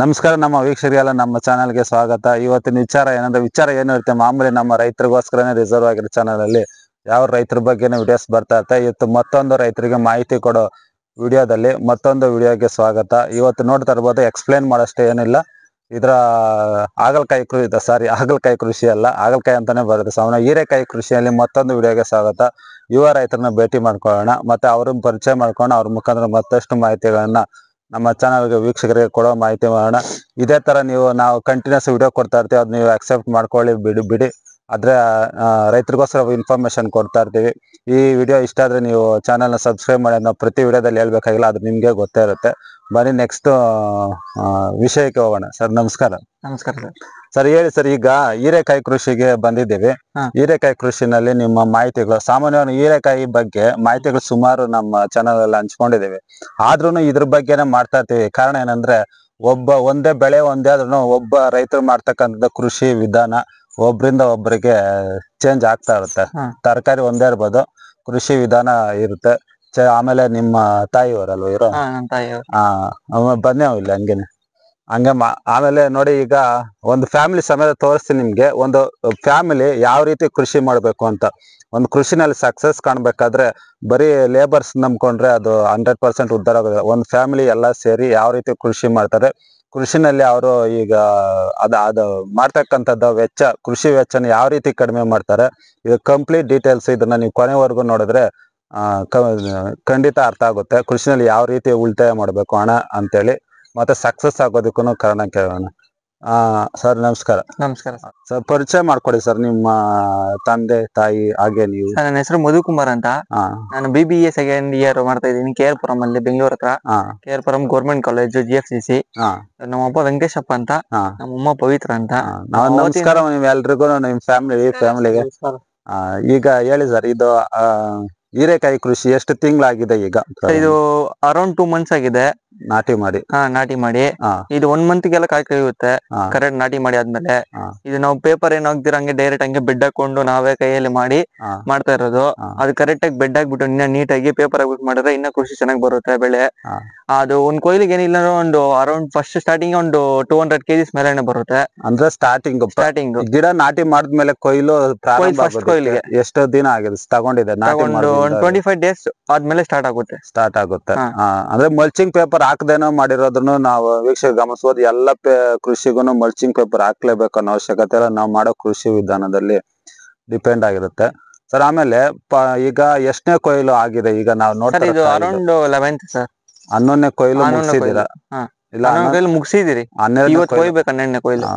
ನಮಸ್ಕಾರ ನಮ್ಮ ವೀಕ್ಷಕರಿಗೆಲ್ಲ ನಮ್ಮ ಚಾನಲ್ಗೆ ಸ್ವಾಗತ. ಇವತ್ತಿನ ವಿಚಾರ ಏನು ಇರುತ್ತೆ, ಮಾಮೂಲಿ ನಮ್ಮ ರೈತರಿಗೋಸ್ಕರನೇ ರಿಸರ್ವ್ ಆಗಿರೋ ಚಾನಲ್ ಅಲ್ಲಿ ಯಾವ ರೈತರ ಬಗ್ಗೆನೇ ವಿಡಿಯೋಸ್ ಬರ್ತಾ ಇರುತ್ತೆ. ಇವತ್ತು ಮತ್ತೊಂದು ರೈತರಿಗೆ ಮಾಹಿತಿ ಕೊಡೋ ವಿಡಿಯೋದಲ್ಲಿ ಮತ್ತೊಂದು ವಿಡಿಯೋಗೆ ಸ್ವಾಗತ. ಇವತ್ತು ನೋಡ್ತಾ ಇರ್ಬೋದು, ಎಕ್ಸ್ಪ್ಲೇನ್ ಮಾಡೋಷ್ಟೇ ಏನಿಲ್ಲ. ಇದರ ಹಾಗಲಕಾಯಿ ಕೃಷಿ ಅಲ್ಲ, ಹಾಗಲಕಾಯಿ ಅಂತಾನೆ ಬರುತ್ತೆ. ಸಾಮಾನ್ಯ ಹೀರೆಕಾಯಿ ಕೃಷಿಯಲ್ಲಿ ಮತ್ತೊಂದು ವಿಡಿಯೋಗೆ ಸ್ವಾಗತ. ಯುವ ರೈತರನ್ನ ಭೇಟಿ ಮಾಡ್ಕೊಳ್ಳೋಣ, ಮತ್ತೆ ಅವ್ರನ್ನ ಪರಿಚಯ ಮಾಡ್ಕೊಂಡು ಅವ್ರ ಮುಖಾಂತರ ಮತ್ತಷ್ಟು ಮಾಹಿತಿಗಳನ್ನ ನಮ್ಮ ಚಾನಲ್ಗೆ ವೀಕ್ಷಕರಿಗೆ ಕೊಡೋ ಮಾಹಿತಿ ಮಾಡೋಣ. ಇದೇ ತರ ನಾವು ಕಂಟಿನ್ಯೂಸ್ ವಿಡಿಯೋ ಕೊಡ್ತಾ ಇರ್ತೀವಿ, ಅದು ನೀವು ಅಕ್ಸೆಪ್ಟ್ ಮಾಡ್ಕೊಳ್ಳಿ, ಬಿಡಿ. ಆದ್ರೆ ರೈತರಿಗೋಸ್ಕರ ಇನ್ಫಾರ್ಮೇಶನ್ ಕೊಡ್ತಾ ಇರ್ತೀವಿ. ಈ ವಿಡಿಯೋ ಇಷ್ಟ ಆದ್ರೆ ನೀವು ಚಾನಲ್ನ ಸಬ್ಸ್ಕ್ರೈಬ್ ಮಾಡಿ. ನಾವು ಪ್ರತಿ ವಿಡಿಯೋದಲ್ಲಿ ಹೇಳ್ಬೇಕಾಗಿಲ್ಲ, ಅದು ನಿಮ್ಗೆ ಗೊತ್ತೇ ಇರುತ್ತೆ. ಬನ್ನಿ ನೆಕ್ಸ್ಟ್ ವಿಷಯಕ್ಕೆ ಹೋಗೋಣ. ಸರ್ ನಮಸ್ಕಾರ. ನಮಸ್ಕಾರ ಸರ್ ಹೇಳಿ ಸರ್, ಈಗ ಹೀರೆಕಾಯಿ ಕೃಷಿಗೆ ಬಂದಿದ್ದೀವಿ. ಹೀರೆಕಾಯಿ ಕೃಷಿನಲ್ಲಿ ನಿಮ್ಮ ಮಾಹಿತಿಗಳು, ಸಾಮಾನ್ಯವಾಗಿ ಹೀರೆಕಾಯಿ ಬಗ್ಗೆ ಮಾಹಿತಿಗಳು ಸುಮಾರು ನಮ್ಮ ಚಾನಲ್ ಅಲ್ಲಿ ಹಂಚ್ಕೊಂಡಿದ್ದೀವಿ. ಆದ್ರೂ ಇದ್ರ ಬಗ್ಗೆನೇ ಮಾಡ್ತಾ ಇರ್ತೀವಿ. ಕಾರಣ ಏನಂದ್ರೆ, ಒಂದೇ ಬೆಳೆ ಆದ್ರೂ ಒಬ್ಬ ರೈತರು ಮಾಡ್ತಕ್ಕಂಥ ಕೃಷಿ ವಿಧಾನ ಒಬ್ರಿಂದ ಒಬ್ಬರಿಗೆ ಚೇಂಜ್ ಆಗ್ತಾ ಇರುತ್ತೆ. ತರಕಾರಿ ಒಂದೇ ಇರ್ಬೋದು, ಕೃಷಿ ವಿಧಾನ ಇರುತ್ತೆ. ಆಮೇಲೆ ನಿಮ್ಮ ತಾಯಿಯವರಲ್ವ ಇರೋ? ಬನ್ನಿ ಇಲ್ಲ ಹಂಗೆ ಆಮೇಲೆ ನೋಡಿ, ಈಗ ಒಂದು ಫ್ಯಾಮಿಲಿ ಸಮೇತ ತೋರಿಸ್ತೀನಿ ನಿಮ್ಗೆ. ಒಂದು ಫ್ಯಾಮಿಲಿ ಯಾವ ರೀತಿ ಕೃಷಿ ಮಾಡ್ಬೇಕು ಅಂತ. ಒಂದು ಕೃಷಿನಲ್ಲಿ ಸಕ್ಸಸ್ ಕಾಣ್ಬೇಕಾದ್ರೆ ಬರೀ ಲೇಬರ್ಸ್ ನಂಬ್ಕೊಂಡ್ರೆ ಅದು 100% ಉದ್ಧಾರ ಆಗೋದಿಲ್ಲ. ಒಂದು ಫ್ಯಾಮಿಲಿ ಎಲ್ಲ ಸೇರಿ ಯಾವ ರೀತಿ ಕೃಷಿ ಮಾಡ್ತಾರೆ, ಕೃಷಿನಲ್ಲಿ ಅವರು ಈಗ ಅದು ಮಾಡ್ತಕ್ಕಂಥದ್ದು ವೆಚ್ಚ, ಕೃಷಿ ವೆಚ್ಚನ ಯಾವ ರೀತಿ ಕಡಿಮೆ ಮಾಡ್ತಾರೆ, ಇದು ಕಂಪ್ಲೀಟ್ ಡೀಟೇಲ್ಸ್. ಇದನ್ನ ನೀವು ಕೊನೆವರೆಗೂ ನೋಡಿದ್ರೆ ಖಂಡಿತ ಅರ್ಥ ಆಗುತ್ತೆ. ಕೃಷಿನಲ್ಲಿ ಯಾವ ರೀತಿ ಉಳಿತಾಯ ಮಾಡ್ಬೇಕು ಹಣ ಅಂತೇಳಿ, ಮತ್ತೆ ಸಕ್ಸಸ್ ಆಗೋದಕ್ಕೂ ಕಾರಣ ಕೇಳೋಣ. ಸರ್ ನಮಸ್ಕಾರ. ನಮಸ್ಕಾರ ಸರ್, ಪರಿಚಯ ಮಾಡ್ಕೊಡಿ ಸರ್, ನಿಮ್ಮ ತಂದೆ ತಾಯಿ ಹಾಗೆ ನೀವು. ನನ್ನ ಹೆಸರು ಮಧುಕುಮಾರ್ ಅಂತ. ನಾನು BBA ಸೆಕೆಂಡ್ ಇಯರ್ ಮಾಡ್ತಾ ಇದ್ದೀನಿ KR ಪುರಂ ಅಲ್ಲಿ, ಬೆಂಗಳೂರು ಹತ್ರ. KR Puram government college GFCC. ನಮ್ಮ ಅಪ್ಪ ವೆಂಕಟೇಶಪ್ಪ ಅಂತ, ನಮ್ಮಮ್ಮ ಪವಿತ್ರ ಅಂತ. ನಮಸ್ಕಾರ ನೀವು ಎಲ್ರಿಗೂ, ನಿಮ್ ಫ್ಯಾಮಿಲಿಗೆ. ಈಗ ಹೇಳಿ ಸರ್, ಇದು ಹೀರೆಕಾಯಿ ಕೃಷಿ ಎಷ್ಟು ತಿಂಗಳಾಗಿದೆ ಈಗ? ಇದು ಅರೌಂಡ್ 2 months ಆಗಿದೆ ನಾಟಿ ಮಾಡಿ. ನಾಟಿ ಮಾಡಿ ಇದು 1 month ಗೆಲ್ಲ ಕಾಯಿ ಕೈಯುತ್ತೆ. ಕರೆಕ್ಟ್ ನಾಟಿ ಮಾಡಿ ಆದ್ಮೇಲೆ ಇದು ನಾವು ಪೇಪರ್ ಏನ್ ಹಾಕ್ದಿರ ಹಂಗೆ ಡೈರೆಕ್ಟ್ ಹಂಗೆ ಬೆಡ್ ಹಾಕೊಂಡು ನಾವೇ ಕೈಯಲ್ಲಿ ಮಾಡ್ತಾ ಇರೋದು. ಅದು ಕರೆಕ್ಟ್ ಆಗಿ ಬೆಡ್ ಹಾಕ್ಬಿಟ್ಟು ಇನ್ನ ನೀಟಾಗಿ ಪೇಪರ್ ಹಾಕ್ಬಿಟ್ಟು ಮಾಡಿದ್ರೆ ಇನ್ನ ಕೃಷಿ ಚೆನ್ನಾಗಿ ಬರುತ್ತೆ ಬೆಳೆ. ಅದು ಒಂದ್ ಕೊಯ್ಲಿಗೆ ಏನಿಲ್ಲ ಒಂದು ಅರೌಂಡ್ ಫಸ್ಟ್ ಸ್ಟಾರ್ಟಿಂಗ್ ಒಂದು 200 kgs ಮೇಲೆನೆ ಬರುತ್ತೆ. ಅಂದ್ರೆ ಸ್ಟಾರ್ಟಿಂಗ್ ಗಿಡ ನಾಟಿ ಮಾಡಿದ್ಮೇಲೆ ಕೊಯ್ಲು ಫಸ್ಟ್ ಕೊಯ್ಲಿಗೆ ಎಷ್ಟು ದಿನ ಆಗಿದೆ ತಗೊಂಡಿದೆ? 25 days ಆದ್ಮೇಲೆ ಸ್ಟಾರ್ಟ್ ಆಗುತ್ತೆ. ಅಂದ್ರೆ ಮಲ್ಚಿಂಗ್ ಪೇಪರ್ ಹಾಕದೇನೋ ಮಾಡಿರೋದನ್ನು ನಾವು ವೀಕ್ಷಕ ಗಮನಿಸಬಹುದು. ಎಲ್ಲ ಕೃಷಿಗೂ ಮಲ್ಚಿಂಗ್ ಪೇಪರ್ ಹಾಕ್ಲೇಬೇಕು ಅನ್ನೋ ಅವಶ್ಯಕತೆ ಇಲ್ಲ, ನಾವು ಮಾಡೋ ಕೃಷಿ ವಿಧಾನದಲ್ಲಿ ಡಿಪೆಂಡ್ ಆಗಿರುತ್ತೆ. ಸರ್ ಆಮೇಲೆ ಈಗ ಎಷ್ಟನೇ ಕೊಯ್ಲು ಆಗಿದೆ ಈಗ ನಾವು ನೋಡ್ತಾ? ಇದು ಅರೌಂಡ್ 11th ಸರ್. 11ನೇ ಕೊಯ್ಲು ಮುಗಿಸಿದ್ದೀರಾ? ಇಲ್ಲ, ಮುಗಿಸಿದಿರಿ. 12ನೇ ಕೊಯ್ಲು.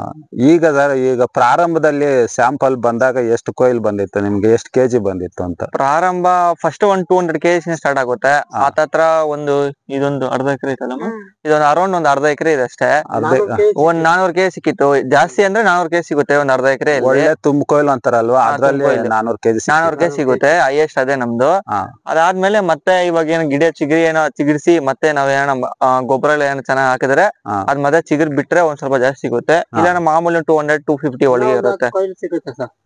ಈಗ ಸರ್, ಈಗ ಪ್ರಾರಂಭದಲ್ಲಿ ಸ್ಯಾಂಪಲ್ ಬಂದಾಗ ಎಷ್ಟು ಕೊಯ್ಲು ಬಂದಿತ್ತು ನಿಮ್ಗೆ, ಎಷ್ಟು ಕೆಜಿ ಬಂದಿತ್ತು ಅಂತ? ಪ್ರಾರಂಭ ಫಸ್ಟ್ 200 kgs ಸ್ಟಾರ್ಟ್ ಆಗುತ್ತೆ. ಆತತ್ರ ಇದೊಂದು ಅರ್ಧ ಎಕರೆ ಐತಲ್ಲ, ಇದೊಂದು ಅರೌಂಡ್ ಒಂದು ಅರ್ಧ ಎಕರೆ ಇದೆ ಅಷ್ಟೇ. ಒಂದ್ 400 kg ಸಿಕ್ಕಿತ್ತು. ಜಾಸ್ತಿ ಅಂದ್ರೆ 400 kg ಸಿಗುತ್ತೆ ಒಂದ್ ಅರ್ಧ ಎಕರೆ. ಒಳ್ಳೆ ತುಂಬ ಕೊಯ್ಲು ಅಂತಾರಲ್ವಾ, ಅದ್ರಲ್ಲಿ 400 kg ಸಿಗುತ್ತೆ. ಹೈಯೆಸ್ಟ್ ಅದೇ ನಮ್ದು. ಅದಾದ್ಮೇಲೆ ಮತ್ತೆ ಇವಾಗ ಏನು ಗಿಡ ಚಿಗುರಿಸಿ ಮತ್ತೆ ನಾವೇನ ಗೊಬ್ಬರ ಏನೋ ಚೆನ್ನಾಗಿ ಹಾಕಿದ್ರೆ ಅದ್ ಮತ್ತೆ ಚಿಗುರ್ ಬಿಟ್ರೆ ಒಂದ್ ಸ್ವಲ್ಪ ಜಾಸ್ತಿ ಸಿಗುತ್ತೆ. ಇಲ್ಲ ಮಾಮೂಲಿ 200-250 ಒಳಗೆ ಇರುತ್ತೆ.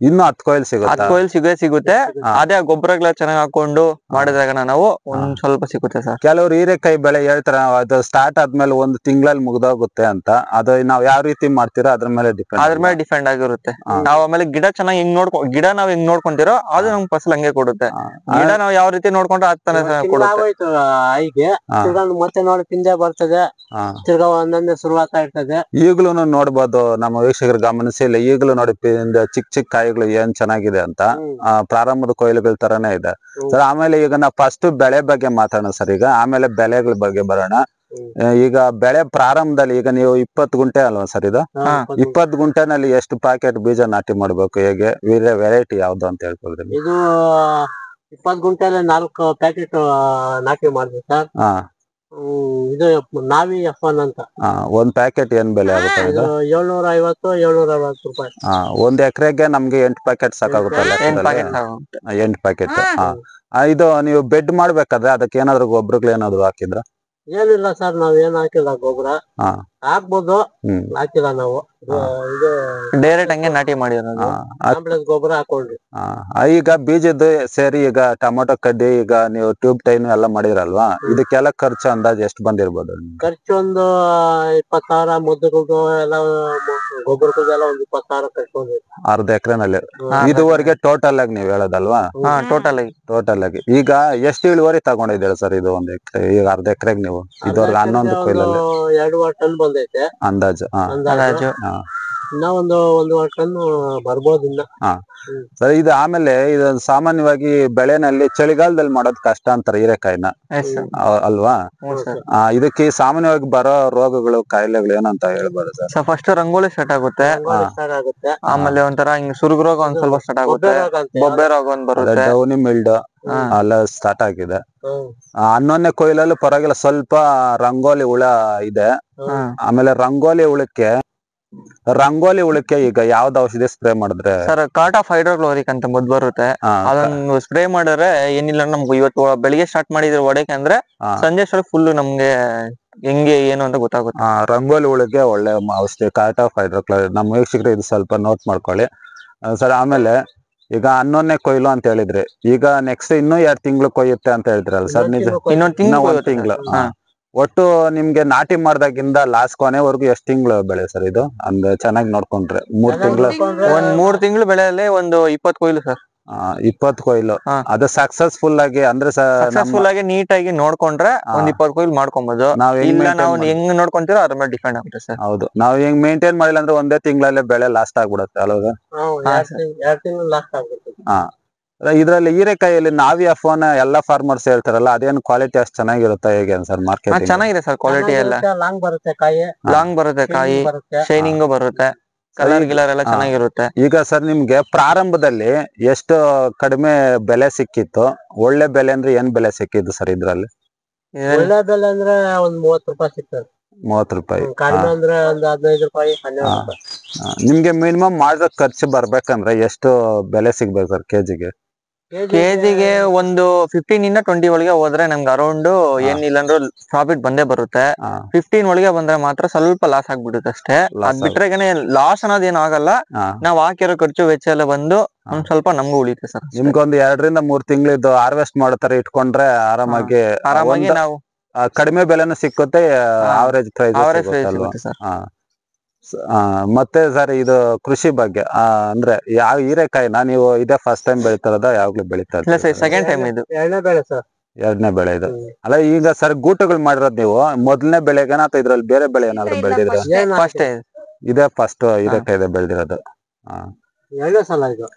ಇನ್ನು 10 ಕೊಯ್ಲು ಸಿಗುತ್ತೆ. 10 ಕೊಯ್ಲು ಸಿಗುತ್ತೆ. ಅದೇ ಗೊಬ್ಬರಗಳ ಚೆನ್ನಾಗಿ ಹಾಕೊಂಡು ಮಾಡಿದಾಗ ನಾವು ಒಂದ್ ಸ್ವಲ್ಪ ಸಿಗುತ್ತೆ ಸರ್. ಕೆಲವರು ಹೀರೆಕಾಯಿ ಬೆಳೆ ಹೇಳ್ತಾರೆ, ಅದು ಸ್ಟಾರ್ಟ್ ಆದ್ಮೇಲೆ 1 ತಿಂಗಳಲ್ಲಿ ಮುಗ್ದೋಗುತ್ತೆ ಅಂತ. ಅದು ನಾವ್ ಯಾವ ರೀತಿ ಮಾಡ್ತೀರೋ ಅದ್ರ ಮೇಲೆ ಡಿಪೆಂಡ್ ಆಗಿರುತ್ತೆ. ನಾವ್ ಆಮೇಲೆ ಗಿಡ ಚೆನ್ನಾಗಿ ಗಿಡ ನಾವ್ ಹೆಂಗ್ ನೋಡ್ಕೊಂತೀರೋ ಅದು ನಮ್ಗೆ ಫಸಲ್ ಹಂಗೆ ಕೊಡುತ್ತೆ. ಗಿಡ ನಾವ್ ಯಾವ ರೀತಿ ನೋಡ್ಕೊಂಡ್ರೆ ಅದ್ ಕೊಡುತ್ತೆ. ಮತ್ತೆ ನೋಡಿ ಪಿಂದೆ ಬರ್ತದೆ, ತಿರ್ಗಾ ಒಂದೊಂದೇ ಶುರುವಾಗ್ತಾ ಇರ್ತದೆ. ಈಗಲೂ ನೋಡ್ಬೋದು, ನಮ್ಮ ವೀಕ್ಷಕರು ಗಮನಿಸಿಲ್ಲ, ಈಗಲೂ ನೋಡಿ ಚಿಕ್ಕ ಕಾಯಿಗಳು ಏನ್ ಚೆನ್ನಾಗಿದೆ ಅಂತ. ಪ್ರಾರಂಭದ ಕೊಯ್ಲುಗಳ ತರಾನೇ ಇದೆ ಸರ್. ಆಮೇಲೆ ಈಗ ನಾವು ಫಸ್ಟ್ ಬೆಳೆ ಬಗ್ಗೆ ಮಾತಾಡೋಣ ಸರ್. ಈಗ ಆಮೇಲೆ ಬೆಳೆಗಳ ಬಗ್ಗೆ ಬರೋಣ. ಈಗ ಬೆಳೆ ಪ್ರಾರಂಭದಲ್ಲಿ ಈಗ ನೀವು 20 ಗುಂಟೆ ಅಲ್ವಾ ಸರ್ ಇದು? 20 ಗುಂಟೆನಲ್ಲಿ ಎಷ್ಟು ಪ್ಯಾಕೆಟ್ ಬೀಜ ನಾಟಿ ಮಾಡ್ಬೇಕು, ಹೇಗೆ ವೆರೈಟಿ ಯಾವ್ದು ಅಂತ ಹೇಳ್ಬೋದ್ರಿ? ಇದು 20 ಗುಂಟೆಯಲ್ಲಿ 4 ಪ್ಯಾಕೆಟ್ ನಾಟಿ ಮಾಡ್ಬೇಕು ಸರ್. ಇದು ನಾವಿ F1 ಅಂತ. ಒಂದ್ ಪ್ಯಾಕೆಟ್ ಏನ್ ಬೆಲೆ ಆಗುತ್ತೆ? 750-760 ರೂಪಾಯಿ. 1 ಎಕರೆಗೆ ನಮ್ಗೆ 8 ಪ್ಯಾಕೆಟ್ ಸಾಕಾಗುತ್ತಲ್ಲ? 8 ಪ್ಯಾಕೆಟ್. ಇದು ನೀವು ಬೆಡ್ ಮಾಡ್ಬೇಕಾದ್ರೆ ಅದಕ್ಕೆ ಏನಾದ್ರು ಗೊಬ್ಬರಗಳು ಏನಾದ್ರು ಹಾಕಿದ್ರ? ಏನಿಲ್ಲ ಸರ್, ನಾವ್ ಏನ್ ಹಾಕಿಲ್ಲ ಗೊಬ್ಬರ. ಹಾಕ್ಬೋದು, ಹಾಕಿಲ್ಲ ನಾವು. ಇದು ಡೈರೆಕ್ಟ್ ಹಂಗೆ ನಾಟಿ ಮಾಡಿರೋದು. ಕಾಂಪ್ಲೆಕ್ಸ್ ಗೊಬ್ಬರ ಹಾಕೊಂಡ್ರಿ. ಈಗ ಬೀಜದ್ದು ಸೇರಿ ಈಗ ಟೊಮೊಟೊ ಕಡ್ಡಿ ಈಗ ನೀವು ಟ್ಯೂಬ್ ಟೈನ್ ಎಲ್ಲ ಮಾಡಿರಲ್ವಾ, ಇದಕ್ಕೆಲ್ಲ ಖರ್ಚು ಅಂದಾಜು ಎಷ್ಟು ಬಂದಿರ್ಬೋದು? ಖರ್ಚು ಒಂದು 20,000, ಮದ್ದುಗಳು ಎಲ್ಲ ಗೊಬ್ಬರಕ್ಕೆಲ್ಲ ಒಂದು 20,000 ಖರ್ಚು ಬಂದಿದೆ. ಅರ್ಧ ಎಕರೆನಲ್ಲಿ ಇದುವರೆಗೆ ಟೋಟಲ್ ಆಗಿ ನೀವ್ ಹೇಳೋದಲ್ವಾ? ಟೋಟಲ್ ಆಗಿ ಈಗ ಎಷ್ಟು ಇಳುವರಿ ತಗೊಂಡಿದ್ದೀರಾ ಸರ್ ಇದು ಒಂದ್ ಎಕರೆ? ಈಗ ಅರ್ಧ ಎಕರೆಗೆ ನೀವು ಇದುವರೆಗೆ 11 ಕೊಯ್ಲಲ್ಲಿ 2 ಟನ್ ಬಂದೈತೆ ಅಂದಾಜು. ಇನ್ನ ಒಂದು 1 ಟನ್ ಬರ್ಬೋದು ಇನ್ನ. ಸರ್ ಇದು ಆಮೇಲೆ ಇದು ಸಾಮಾನ್ಯವಾಗಿ ಬೆಳೆನಲ್ಲಿ ಚಳಿಗಾಲದಲ್ಲಿ ಮಾಡೋದ್ ಕಷ್ಟ ಅಂತಾರೆ ಹೀರೆಕಾಯಿನ, ಅಲ್ವಾ? ಇದಕ್ಕೆ ಸಾಮಾನ್ಯವಾಗಿ ಬರೋ ರೋಗಗಳು ಕಾಯಿಲೆಗಳು ಏನಂತ ಹೇಳ್ಬೋದು ಸರ್? ಫಸ್ಟ್ ರಂಗೋಲಿ ಸ್ಟಾರ್ಟ್ ಆಗುತ್ತೆ, ಆಮೇಲೆ ಒಂಥರ ಹಿಂಗ್ ಸುರುಗು ರೋಗ ಒಂದ್ ಸ್ವಲ್ಪ ಸ್ಟಾರ್ಟ್ ಆಗುತ್ತೆ, ಬೊಬ್ಬೆ ರೋಗ ಒಂದ್ ಬರುತ್ತೆ, ಡೌನಿ ಮಿಲ್ಡ್ ಎಲ್ಲ ಸ್ಟಾರ್ಟ್ ಆಗಿದೆ. 11ನೇ ಕೊಯ್ಲಲ್ಲಿ ಪರವಾಗಿಲ್ಲ, ಸ್ವಲ್ಪ ರಂಗೋಲಿ ಹುಳ ಇದೆ. ಆಮೇಲೆ ರಂಗೋಲಿ ಹುಳಕ್ಕೆ ಈಗ ಯಾವ್ದು ಔಷಧಿ ಸ್ಪ್ರೇ ಮಾಡಿದ್ರೆ? ಸರ್ ಕಾಟ್ ಆಫ್ ಹೈಡ್ರೋಕ್ಲೋರಿಕ್ ಅಂತ ಮದ್ದು ಬರುತ್ತೆ, ಅದನ್ನ ಸ್ಪ್ರೇ ಮಾಡಿದ್ರೆ ಏನಿಲ್ಲ ನಮ್ಗೆ ಇವತ್ತು ಬೆಳಿಗ್ಗೆ ಸ್ಟಾರ್ಟ್ ಮಾಡಿದ್ರೆ ಹೊಡೆಕೆ ಅಂದ್ರೆ ಸಂಜೆ ಫುಲ್ ನಮ್ಗೆ ಹೆಂಗೆ ಏನು ಅಂತ ಗೊತ್ತಾಗುತ್ತೆ. ರಂಗೋಲಿ ಹುಳಕ್ಕೆ ಒಳ್ಳೆ ಔಷಧಿ ಕಾಟ್ ಆಫ್ ಹೈಡ್ರೋಕ್ಲೋರಿಕ್. ನಮ್ಮ ವೀಕ್ಷಕರು ಇದು ಸ್ವಲ್ಪ ನೋಟ್ ಮಾಡ್ಕೊಳ್ಳಿ ಸರ್. ಆಮೇಲೆ ಈಗ 11ನೇ ಕೊಯ್ಲು ಅಂತ ಹೇಳಿದ್ರಿ, ಈಗ ನೆಕ್ಸ್ಟ್ ಇನ್ನೂ 2 ತಿಂಗಳು ಕೊಯ್ಯುತ್ತೆ ಅಂತ ಹೇಳಿದ್ರಲ್ಲ ಸರ್? ನಿಜ, ಇನ್ನೊಂದ್ ತಿಂಗಳು. ಒಟ್ಟು ನಿಮ್ಗೆ ನಾಟಿ ಮಾಡ್ದಾಗಿಂದ ಲಾಸ್ಟ್ ಕೊನೆವರೆಗೂ ಎಷ್ಟು ತಿಂಗಳು ಬೆಳೆ ಸರ್ ಇದು? ಅಂದ್ರೆ ಚೆನ್ನಾಗಿ ನೋಡ್ಕೊಂಡ್ರೆ 3 ತಿಂಗಳು? ಒಂದ್ 3 ತಿಂಗಳು ಬೆಳೆಯಲ್ಲಿ ಒಂದು 20 ಕೊಯ್ಲು ಸರ್. 20 ಕೊಯ್ಲು ಅದು ಸಕ್ಸಸ್ಫುಲ್ ಆಗಿ ಅಂದ್ರೆ ಸಕ್ಸಸ್ಫುಲ್ ಆಗಿ ನೀಟಾಗಿ ನೋಡ್ಕೊಂಡ್ರೆ ಒಂದ್ 20 ಕೊಯ್ಲು ಮಾಡ್ಕೊಬಹುದು. ಇಲ್ಲ ನಾವು ಹೆಂಗ್ ನೋಡ್ಕೊಂತೀರೋ ಅದ್ರ ಮೇಲೆ ಡಿಪೆಂಡ್ ಆಗುತ್ತೆ ಸರ್. ಹೌದು, ನಾವ್ ಹೆಂಗ್ ಮೇಂಟೈನ್ ಮಾಡಿಲ್ಲ ಅಂದ್ರೆ ಒಂದೇ ತಿಂಗಳಲ್ಲೇ ಬೆಳೆ ಲಾಸ್ಟ್ ಆಗ್ಬಿಡುತ್ತೆ ಅಲ್ವಾ? 2 ತಿಂಗಳು ಲಾಸ್ಟ್ ಆಗ್ಬಿಡುತ್ತೆ. ಇದ್ರಲ್ಲಿ ಹೀರೆಕಾಯಿಯಲ್ಲಿ ನಾವಿ ಫೋನ್ ಎಲ್ಲಾ ಫಾರ್ಮರ್ಸ್ ಹೇಳ್ತಾರಲ್ಲ, ಅದೇನು ಕ್ವಾಲಿಟಿ ಅಷ್ಟು ಚೆನ್ನಾಗಿರುತ್ತೆ ಹೇಗೆ ಸರ್? ಮಾರ್ಕೆಟ್ ಚೆನ್ನಾಗಿದೆ ಸರ್, ಕ್ವಾಲಿಟಿ ಎಲ್ಲ ಲಾಂಗ್ ಬರುತ್ತೆ ಕಾಯಿ, ಶೈನಿಂಗ್ ಬರುತ್ತೆ, ಕಲರ್ ಗಿಲರ್ ಎಲ್ಲ ಚೆನ್ನಾಗಿರುತ್ತೆ. ಈಗ ಸರ್ ನಿಮ್ಗೆ ಪ್ರಾರಂಭದಲ್ಲಿ ಎಷ್ಟು ಕಡಿಮೆ ಬೆಲೆ ಸಿಕ್ಕಿತ್ತು? ಒಳ್ಳೆ ಬೆಲೆ ಅಂದ್ರೆ ಏನ್ ಬೆಲೆ ಸಿಕ್ಕಿದ್ದು ಸರ್ ಇದ್ರಲ್ಲಿ? ಒಳ್ಳೆ ಬೆಲೆ ಅಂದ್ರೆ ಒಂದ್ 30 ರೂಪಾಯಿ ಸಿಗ್ತದೆ. 30 ರೂಪಾಯಿ. ಕಡಿಮೆ ಅಂದ್ರೆ ಒಂದು 15 ರೂಪಾಯಿ, 12 ರೂಪಾಯಿ. ನಿಮ್ಗೆ ಮಿನಿಮಮ್ ಮಾಡೋ ಖರ್ಚು ಬರ್ಬೇಕಂದ್ರೆ ಎಷ್ಟು ಬೆಲೆ ಸಿಗ್ಬೇಕು ಸರ್ ಕೆಜಿಗೆ? ಕೆಜಿಗೆ ಒಂದು 15 ಇಂದ 20 ಒಳಗೆ ಹೋದ್ರೆ ನಮ್ಗೆ ಅರೌಂಡ್ ಏನಿಲ್ಲ ಅಂದ್ರೆ ಪ್ರಾಫಿಟ್ ಬಂದೇ ಬರುತ್ತೆ. 15 ಒಳಗೆ ಬಂದ್ರೆ ಮಾತ್ರ ಸ್ವಲ್ಪ ಲಾಸ್ ಆಗ್ಬಿಡುತ್ತೆ ಅಷ್ಟೇ. ಅದ್ ಬಿಟ್ರೆ ಲಾಸ್ ಅನ್ನೋದು ಏನು ಆಗಲ್ಲ. ನಾವ್ ಹಾಕಿರೋ ಖರ್ಚು ವೆಚ್ಚ ಎಲ್ಲ ಬಂದು ಒಂದ್ ಸ್ವಲ್ಪ ನಮ್ಗೂ ಉಳಿತೆ ಸರ್. ನಿಮ್ಗೊಂದು 2 ರಿಂದ 3 ತಿಂಗಳಿದ್ದು ಹಾರ್ವೆಸ್ಟ್ ಮಾಡೋ ತರ ಇಟ್ಕೊಂಡ್ರೆ ಆರಾಮಾಗಿ ನಾವು ಕಡಿಮೆ ಬೆಲೆನೂ ಸಿಕ್ಕುತ್ತೆ, ಆವರೇಜ್ ಪ್ರೈಸ್ ಸಿಗುತ್ತೆ ಸರ್. ಮತ್ತೆ ಸರ್ ಇದು ಕೃಷಿ ಬಗ್ಗೆ ಅಂದ್ರೆ ಯಾವ ಹೀರೆಕಾಯಿನ ನೀವು ಇದೇ ಫಸ್ಟ್ ಟೈಮ್ ಬೆಳಿತಾರದ ಯಾವಾಗ್ಲೂ ಬೆಳಿತಾ ಇಲ್ಲ ಸರ್, ಸೆಕೆಂಡ್ ಟೈಮ್ ಇದು. 2ನೇ ಬೆಳೆ ಸರ್. 2ನೇ ಬೆಳೆ ಇದು ಅಲ್ಲ? ಈಗ ಸರ್ ಗೂಟಗಳು ಮಾಡಿರೋದು ನೀವು ಮೊದಲನೇ ಬೆಳೆಗೇನ ಅಥವಾ ಇದ್ರಲ್ಲಿ ಬೇರೆ ಬೆಳೆ ಏನಾದ್ರು ಬೆಳೆದಿದ್ರೆ? ಇದೇ ಫಸ್ಟ್ ಹೀರೆಕಾಯಿ ಬೆಳೆದಿರೋದು? 2ನೇ ಸಲ ಇದು.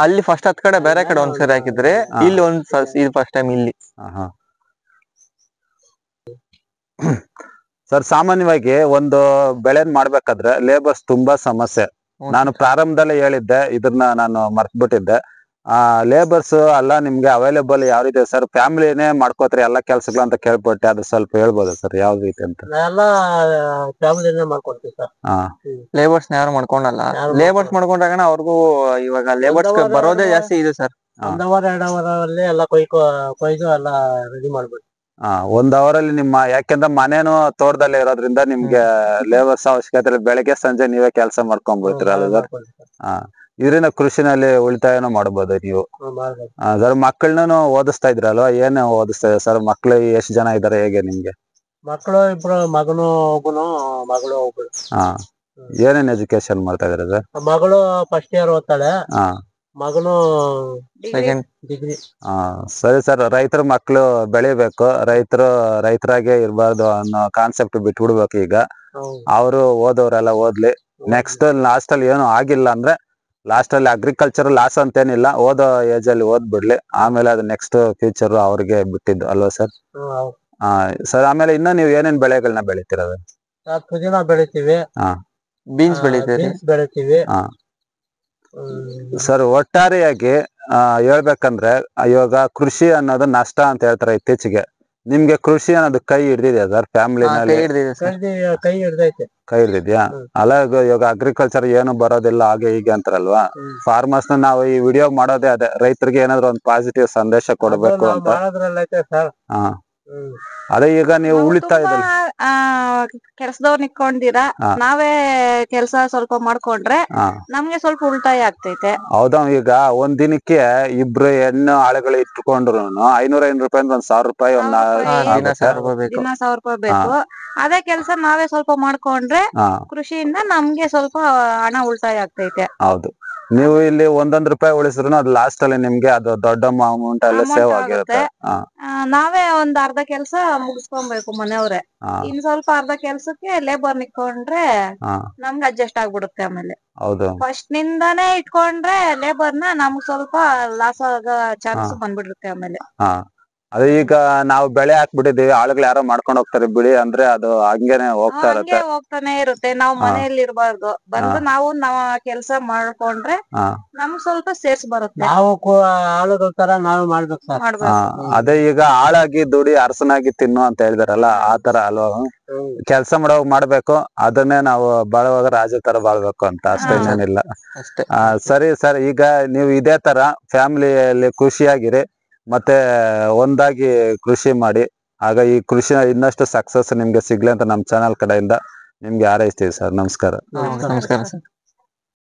ಅಲ್ಲಿ ಫಸ್ಟ್ 10 ಕಡೆ ಬೇರೆ ಕಡೆ ಒಂದ್ಸರಿ ಹಾಕಿದ್ರೆ, ಇಲ್ಲಿ ಇದು ಫಸ್ಟ್ ಟೈಮ್ ಇಲ್ಲಿ. ಸರ್ ಸಾಮಾನ್ಯವಾಗಿ ಒಂದು ಬೆಳೆನ್ ಮಾಡ್ಬೇಕಾದ್ರೆ ಲೇಬರ್ಸ್ ತುಂಬಾ ಸಮಸ್ಯೆ. ನಾನು ಪ್ರಾರಂಭದಲ್ಲೇ ಹೇಳಿದ್ದೆ, ಇದನ್ನ ನಾನು ಮರ್ತ್ಬಿಟ್ಟಿದ್ದೆ. ಲೇಬರ್ಸ್ ಎಲ್ಲ ನಿಮ್ಗೆ ಅವೈಲೇಬಲ್ ಯಾವ ರೀತಿ ಸರ್? ಫ್ಯಾಮಿಲಿನೇ ಮಾಡ್ಕೋತಾರೆ ಎಲ್ಲಾ ಕೆಲ್ಸಗಳು ಅಂತ ಕೇಳ್ಪಟ್ಟೆ, ಅದು ಸ್ವಲ್ಪ ಹೇಳ್ಬೋದು ಸರ್ ಯಾವ ರೀತಿ ಅಂತ? ಎಲ್ಲಾ ಫ್ಯಾಮಿಲಿನೇ ಮಾಡ್ಕೊಡ್ತೀವಿ ಸರ್. ಲೇಬರ್ಸ್ ಯಾರು ಮಾಡ್ಕೊಂಡಲ್ಲ. ಲೇಬರ್ಸ್ ಮಾಡ್ಕೊಂಡಾಗ ಅವ್ರಿಗೂ ಇವಾಗ ಲೇಬರ್ಸ್ ಬರೋದೇ ಜಾಸ್ತಿ ಇದೆ ಸರ್. 1 ಅವರ್ 2 ಅವರ್ ಅಲ್ಲಿ ಎಲ್ಲ ಕೊಯ್ದು ಎಲ್ಲ ರೆಡಿ ಮಾಡ್ಬಿಟ್ಟು 1 ಅವರಲ್ಲಿ ನಿಮ್ಮ, ಯಾಕೆಂದ್ರೆ ಮನೇನು ತೋಟದಲ್ಲೇ ಇರೋದ್ರಿಂದ ನಿಮ್ಗೆ ಲೇಬರ್ಸ್ ಅವಶ್ಯಕತೆ ಬೆಳಗ್ಗೆ ಸಂಜೆ ನೀವೇ ಕೆಲಸ ಮಾಡ್ಕೊಂಡ್ಬಿಡ್ತೀರಲ್ಲ ಸರ್? ಇದರಿಂದ ಕೃಷಿನಲ್ಲಿ ಉಳಿತಾಯನೂ ಮಾಡ್ಬೋದು ನೀವು. ಸರ್ ಮಕ್ಕಳನ್ನು ಓದಿಸ್ತಾ ಇದ್ರಲ್ವಾ? ಏನ್ ಓದಿಸ್ತಾ ಇದ್ದಾರೆ ಸರ್ ಮಕ್ಳು? ಎಷ್ಟು ಜನ ಇದಾರೆ ಹೇಗೆ ನಿಮ್ಗೆ? ಮಕ್ಕಳು 2, ಮಗನು ಒಬ್ಬನು, ಮಗಳು ಒಬ್ಬಳು. ಏನೇನ್ ಎಜುಕೇಶನ್ ಮಾಡ್ತಾ ಇದಾರೆ ಸರ್? ಮಗಳು ಫಸ್ಟ್ ಇಯರ್ ಓದ್ತಾಳೆ, ಮಗನು ಡಿಗ್ರಿ. ಸರಿ ಸರ್, ರೈತರ ಮಕ್ಕಳು ಬೆಳಿಬೇಕು, ರೈತರಾಗೆ ಇರಬಾರ್ದು ಅನ್ನೋ ಕಾನ್ಸೆಪ್ಟ್ ಬಿಟ್ಬಿಡ್ಬೇಕು. ಈಗ ಅವರು ಓದೋರೆಲ್ಲ ಓದ್ಲಿ. ನೆಕ್ಸ್ಟ್ ಲಾಸ್ಟ್ ಅಲ್ಲಿ ಏನು ಆಗಿಲ್ಲ ಅಂದ್ರೆ ಲಾಸ್ಟ್ ಅಲ್ಲಿ ಅಗ್ರಿಕಲ್ಚರ್ ಲಾಸ್ ಅಂತೇನಿಲ್ಲ, ಓದೋ ಏಜ್ ಅಲ್ಲಿ ಓದ್ಬಿಡ್ಲಿ, ಆಮೇಲೆ ಅದು ನೆಕ್ಸ್ಟ್ ಫ್ಯೂಚರ್ ಅವ್ರಿಗೆ ಬಿಟ್ಟಿದ್ದು ಅಲ್ವಾ ಸರ್? ಸರ್ ಆಮೇಲೆ ಇನ್ನ ನೀವು ಏನೇನ್ ಬೆಳೆಗಳನ್ನ ಬೆಳಿತೀರ? ಪುದೀನ ಬೆಳಿತೀವಿ, ಬೀನ್ಸ್ ಬೆಳಿತೀವಿ. ಸರ್ ಒಟ್ಟಾರೆಯಾಗಿ ಹೇಳ್ಬೇಕಂದ್ರೆ ಇವಾಗ ಕೃಷಿ ಅನ್ನೋದು ನಷ್ಟ ಅಂತ ಹೇಳ್ತಾರೆ ಇತ್ತೀಚೆಗೆ. ನಿಮ್ಗೆ ಕೃಷಿ ಅನ್ನೋದು ಕೈ ಹಿಡ್ದಿದ್ಯಾ ಸರ್? ಫ್ಯಾಮಿಲಿನಲ್ಲಿ ಕೈ ಹಿಡ್ದಿದ್ಯಾ? ಅಲ್ಲ ಇವಾಗ ಅಗ್ರಿಕಲ್ಚರ್ ಏನು ಬರೋದಿಲ್ಲ ಹಾಗೆ ಹೀಗೆ ಅಂತಾರಲ್ವಾ? ಫಾರ್ಮರ್ಸ್ ನಾವು ಈ ವಿಡಿಯೋ ಮಾಡೋದೇ ಅದೇ, ರೈತರಿಗೆ ಏನಾದ್ರು ಒಂದು ಪಾಸಿಟಿವ್ ಸಂದೇಶ ಕೊಡ್ಬೇಕು ಅಂತ. ಅದೇ ಈಗ ನೀವು ಉಳಿತಾಯದಲ್ಲಿ ಕೆಲ್ಸದವ್ರ ಇಟ್ಕೊಂಡಿರಾ ನಾವೇ ಕೆಲ್ಸ ಸ್ವಲ್ಪ ಮಾಡ್ಕೊಂಡ್ರೆ ನಮ್ಗೆ ಸ್ವಲ್ಪ ಉಳಿತಾಯ ಆಗ್ತೈತೆ. ಹೌದಾ, ಈಗ ಒಂದ್ ದಿನಕ್ಕೆ ಇಬ್ರು ಹೆಣ್ಣು ಆಳುಗಳು ಇಟ್ಕೊಂಡ್ರು 500 ರೂಪಾಯಿ ಒಂದ್ 1000 ರೂಪಾಯಿ ದಿನ 1000 ರೂಪಾಯಿ ಬೇಕು. ದಿನ 1000 ರೂಪಾಯಿ ಬೇಕು. ಅದೇ ಕೆಲ್ಸ ನಾವೇ ಸ್ವಲ್ಪ ಮಾಡ್ಕೊಂಡ್ರೆ ಕೃಷಿಯಿಂದ ನಮ್ಗೆ ಸ್ವಲ್ಪ ಹಣ ಉಳಿತಾಯ ಆಗ್ತೈತೆ. ಹೌದು, ನೀವು ಇಲ್ಲಿ 1 ರೂಪಾಯಿ ಉಳಿಸಿದ್ರು ಅದು ಲಾಸ್ಟ್ ಅಲ್ಲಿ ನಿಮ್ಗೆ ಅದು ದೊಡ್ಡ ಅಮೌಂಟ್ ಎಲ್ಲ ಸೇವ್ ಆಗಿರುತ್ತೆ. ನಾವೇ ಒಂದ್ ಅರ್ಧ ಕೆಲ್ಸ ಮುಗಿಸ್ಕೊಬೇಕು ಮನೆಯವ್ರೆ. ಇನ್ ಸ್ವಲ್ಪ ಅರ್ಧ ಕೆಲ್ಸಕ್ಕೆ ಲೇಬರ್ ನಿಕ್ಕೊಂಡ್ರೆ ನಮ್ಗೆ ಅಡ್ಜಸ್ಟ್ ಆಗ್ಬಿಡುತ್ತೆ. ಆಮೇಲೆ ಹೌದು, ಫಸ್ಟ್ ನಿಂದಾನೇ ಇಟ್ಕೊಂಡ್ರೆ ಲೇಬರ್ನ ನಮ್ಗ್ ಸ್ವಲ್ಪ ಲಾಸ್ ಆಗೋ ಚಾನ್ಸ್ ಬಂದ್ಬಿಡುತ್ತೆ ಆಮೇಲೆ. ಅದೇ ಈಗ ನಾವು ಬೆಳೆ ಹಾಕ್ಬಿಟ್ಟಿದೀವಿ, ಆಳುಗಳು ಯಾರೋ ಮಾಡ್ಕೊಂಡು ಹೋಗ್ತಾರೆ ಬಿಡಿ ಅಂದ್ರೆ ಅದು ಹಂಗೇನೆ ಹೋಗ್ತಾ ಇರುತ್ತೆ. ಹೋಗ್ತಾನೆ ಇರುತ್ತೆ. ನಾವ್ ಮನೆಯಲ್ಲಿ ಇರ್ಬಾರ್ದು, ಬಂದು ನಾವು ಕೆಲ್ಸ ಮಾಡ್ಕೊಂಡ್ರೆ ನಮ್ಗ್ ಸ್ವಲ್ಪ ಸೇರ್ಸ್ ಬರುತ್ತೆ. ನಾವು ಆಳುಗಳ ತರ ನಾವೇ ಮಾಡ್ಬೇಕು ಸರ್. ಅದೇ ಈಗ ಆಳಾಗಿ ದುಡಿ ಅರಸನಾಗಿ ತಿನ್ನು ಅಂತ ಹೇಳಿದಾರಲ್ಲ, ಆ ತರ ಅಲ್ವಾ? ಕೆಲ್ಸ ಮಾಡ್ಬೇಕು, ಅದನ್ನೇ ನಾವು ಬಾಳುವಾಗ ರಾಜ ತರ ಬಾಳ್ಬೇಕು ಅಂತ, ಅಷ್ಟೇನೇನಿಲ್ಲ. ಸರಿ ಸರ್, ಈಗ ನೀವು ಇದೇ ತರ ಫ್ಯಾಮಿಲಿಯಲ್ಲಿ ಖುಷಿಯಾಗಿರಿ, ಮತ್ತೆ ಒಂದಾಗಿ ಕೃಷಿ ಮಾಡಿ. ಆಗ ಈ ಕೃಷಿ ಇನ್ನಷ್ಟು ಸಕ್ಸಸ್ ನಿಮ್ಗೆ ಸಿಗ್ಲಿ ಅಂತ ನಮ್ಮ ಚಾನಲ್ ಕಡೆಯಿಂದ ನಿಮ್ಗೆ ಹಾರೈಸ್ತೀವಿ ಸರ್. ನಮಸ್ಕಾರ. ನಮಸ್ಕಾರ ಸರ್.